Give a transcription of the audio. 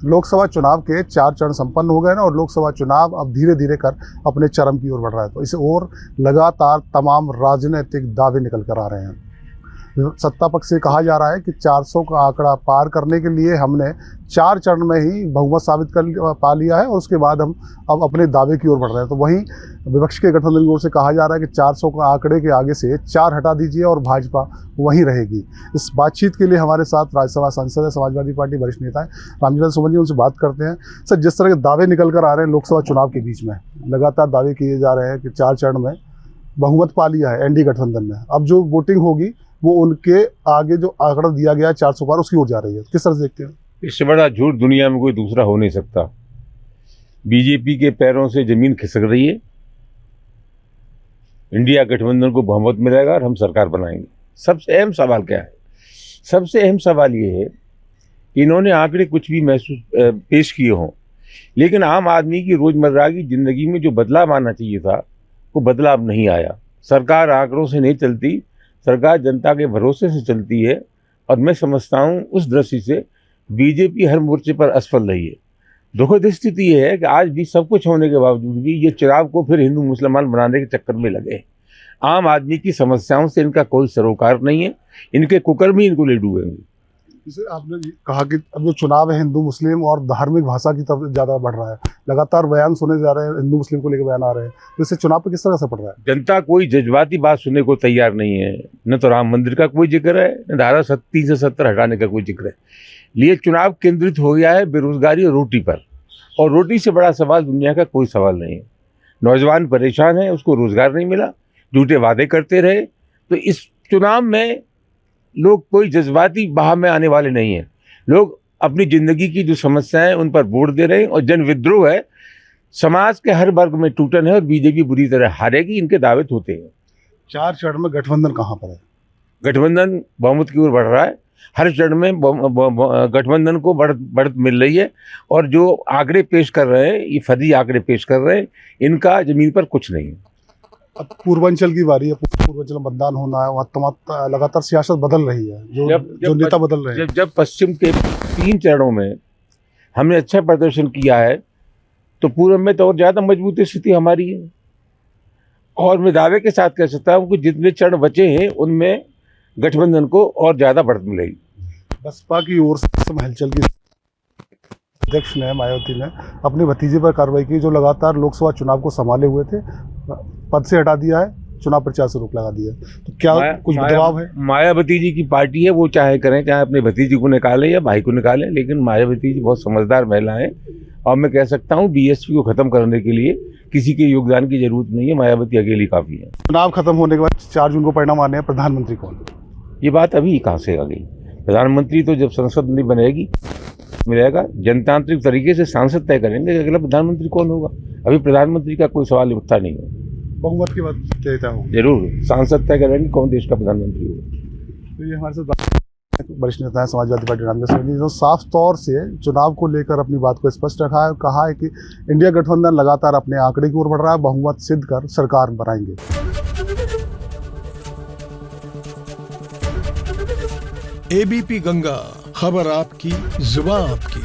लोकसभा चुनाव के 4 चरण संपन्न हो गए ना, और लोकसभा चुनाव अब धीरे धीरे कर अपने चरम की ओर बढ़ रहा है। तो इसे और लगातार तमाम राजनीतिक दावे निकल कर आ रहे हैं। सत्ता पक्ष से कहा जा रहा है कि 400 का आंकड़ा पार करने के लिए हमने 4 चरण में ही बहुमत साबित कर पा लिया है, और उसके बाद हम अब अपने दावे की ओर बढ़ रहे हैं। तो वहीं विपक्ष के गठबंधन की ओर से कहा जा रहा है कि 400 का आंकड़े के आगे से 4 हटा दीजिए और भाजपा वहीं रहेगी। इस बातचीत के लिए हमारे साथ राज्यसभा सांसद है, समाजवादी पार्टी वरिष्ठ नेता है रामचंद्र सुमन जी, उनसे बात करते हैं। सर, जिस तरह के दावे निकल कर आ रहे हैं लोकसभा चुनाव के बीच में, लगातार दावे किए जा रहे हैं कि 4 चरण में बहुमत पा लिया है एनडीए गठबंधन ने, अब जो वोटिंग होगी वो उनके आगे जो आंकड़ा दिया गया है 400 पार, उसकी ओर जा रही है। किस तरह से देखते हैं? इससे बड़ा झूठ दुनिया में कोई दूसरा हो नहीं सकता। बीजेपी के पैरों से जमीन खिसक रही है। इंडिया गठबंधन को बहुमत मिलेगा और हम सरकार बनाएंगे। सबसे अहम सवाल क्या है? सबसे अहम सवाल ये है कि इन्होंने आंकड़े कुछ भी पेश किए हों, लेकिन आम आदमी की रोजमर्रा की जिंदगी में जो बदलाव आना चाहिए था वो बदलाव नहीं आया। सरकार आंकड़ों से नहीं चलती, सरकार जनता के भरोसे से चलती है, और मैं समझता हूँ उस दृष्टि से बीजेपी हर मोर्चे पर असफल रही है। दुखद स्थिति ये है कि आज भी सब कुछ होने के बावजूद भी ये चुनाव को फिर हिंदू मुसलमान बनाने के चक्कर में लगे हैं। आम आदमी की समस्याओं से इनका कोई सरोकार नहीं है, इनके कुकर्म ही इनको ले डूबेंगे। जैसे आपने कहा कि अब जो चुनाव है हिंदू मुस्लिम और धार्मिक भाषा की तरफ ज़्यादा बढ़ रहा है, लगातार बयान सुने जा रहे हैं, हिंदू मुस्लिम को लेकर बयान आ रहे हैं, तो इससे चुनाव पर किस तरह असर पड़ रहा है? जनता कोई जज्बाती बात सुनने को तैयार नहीं है। न तो राम मंदिर का कोई जिक्र है, न धारा 370 हटाने का कोई जिक्र है। लिए चुनाव केंद्रित हो गया है बेरोजगारी और रोटी पर, और रोटी से बड़ा सवाल दुनिया का कोई सवाल नहीं है। नौजवान परेशान है, उसको रोजगार नहीं मिला, झूठे वादे करते रहे। तो इस चुनाव में लोग कोई जज्बाती बहाव में आने वाले नहीं हैं। लोग अपनी ज़िंदगी की जो समस्याएं हैं उन पर वोट दे रहे हैं, और जन विद्रोह है, समाज के हर वर्ग में टूटन है, और बीजेपी बुरी तरह हारेगी, इनके दावे होते हैं। 4 चरण में गठबंधन कहाँ पर है? गठबंधन बहुमत की ओर बढ़ रहा है। हर चरण में गठबंधन को बढ़त मिल रही है, और जो आंकड़े पेश कर रहे हैं, ये फर्जी आंकड़े पेश कर रहे हैं, इनका जमीन पर कुछ नहीं है। अब पूर्वांचल की बारी है, पूर्वांचल में मतदान होना है, वहाँ लगातार सियासत बदल रही है, जो नेता बदल रहे हैं। जब पश्चिम के 3 चरणों में हमने अच्छा प्रदर्शन किया है, तो पूर्व में तो और ज़्यादा मजबूत स्थिति हमारी है। और मैं दावे के साथ कह सकता हूँ कि जितने चरण बचे हैं उनमें गठबंधन को और ज़्यादा बढ़त मिलेगी। बसपा की ओर से हलचल की अध्यक्ष ने, मायावती ने अपने भतीजे पर कार्रवाई की, जो लगातार लोकसभा चुनाव को संभाले हुए थे, पद से हटा दिया है, चुनाव प्रचार से रोक लगा दिया है। तो क्या कुछ बदलाव है? मायावती जी की पार्टी है, वो चाहे करें, चाहे अपने भतीजे को निकालें या भाई को निकालें, लेकिन मायावती जी बहुत समझदार महिला हैं, और मैं कह सकता हूँ बीएसपी को खत्म करने के लिए किसी के योगदान की जरूरत नहीं है। मायावती अकेली काफ़ी है। चुनाव खत्म होने के बाद 4 जून को परिणाम आने हैं, प्रधानमंत्री कौन? ये बात अभी कहाँ से आ गई? प्रधानमंत्री तो जब संसद नहीं बनेगी मिलेगा, जनतांत्रिक तरीके से सांसद तय करेंगे कि अगला प्रधानमंत्री कौन होगा। अभी प्रधानमंत्री का कोई सवाल उठता नहीं है। बहुमत की बात कहता हूँ, जरूर सांसद तय करेंगे कौन देश का प्रधानमंत्री होगा। तो ये हमारे साथ वरिष्ठ नेता है समाजवादी पार्टी रामचंद्र सुमन जी, जो साफ तौर से चुनाव को लेकर अपनी बात को स्पष्ट रखा है, कहा है कि इंडिया गठबंधन लगातार अपने आंकड़े की ओर बढ़ रहा है, बहुमत सिद्ध कर सरकार बनाएंगे। एबीपी गंगा, खबर आपकी, जुबान आपकी।